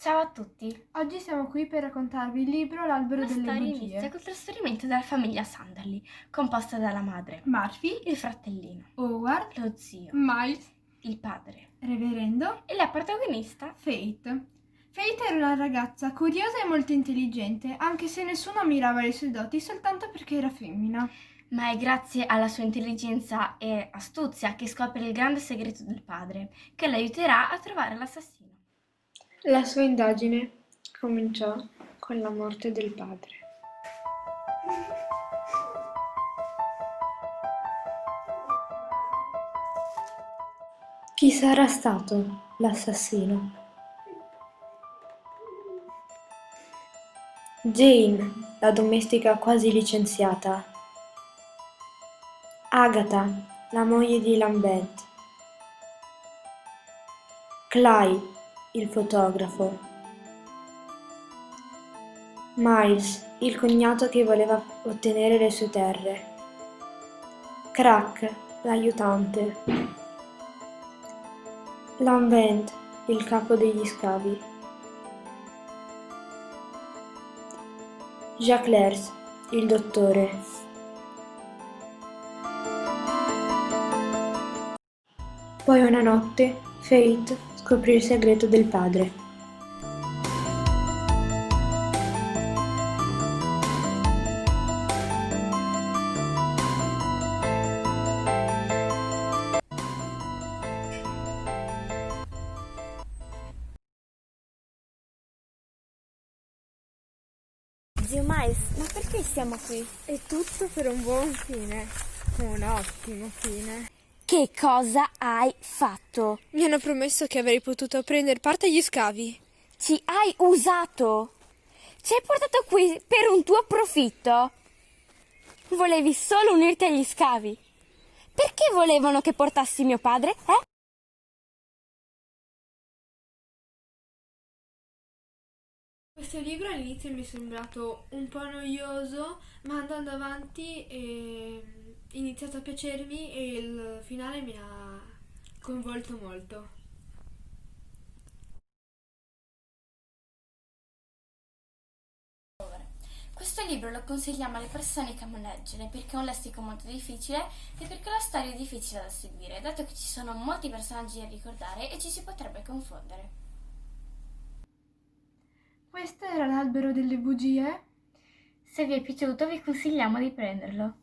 Ciao a tutti! Oggi siamo qui per raccontarvi il libro L'albero La delle storia bugie. inizia col trasferimento della famiglia Sunderly, composta dalla madre, Murphy, il fratellino, Howard, lo zio, Miles, il padre Reverendo, e la protagonista. Fate. Fate era una ragazza curiosa e molto intelligente, anche se nessuno ammirava le sue doti soltanto perché era femmina. Ma è grazie alla sua intelligenza e astuzia che scopre il grande segreto del padre, che l'aiuterà a trovare l'assassino. La sua indagine cominciò con la morte del padre. Chi sarà stato l'assassino? Jane, la domestica quasi licenziata. Agatha, la moglie di Lambert. Clyde, il fotografo. Miles, il cognato che voleva ottenere le sue terre. Crack, l'aiutante. Lambert, il capo degli scavi. Jacques, il dottore. Poi una notte, Fate scoprì il segreto del padre. Zio Miles, ma perché siamo qui? È tutto per un buon fine. Un ottimo fine. Che cosa hai fatto? Mi hanno promesso che avrei potuto prendere parte agli scavi. Ci hai usato? Ci hai portato qui per un tuo profitto? Volevi solo unirti agli scavi. Perché volevano che portassi mio padre, eh? Questo libro all'inizio mi è sembrato un po' noioso, ma andando avanti è iniziato a piacermi e il finale mi ha coinvolto molto. Questo libro lo consigliamo alle persone che amano leggere perché è un lessico molto difficile e perché la storia è difficile da seguire, dato che ci sono molti personaggi da ricordare e ci si potrebbe confondere. Questo era L'albero delle bugie. Se vi è piaciuto vi consigliamo di prenderlo.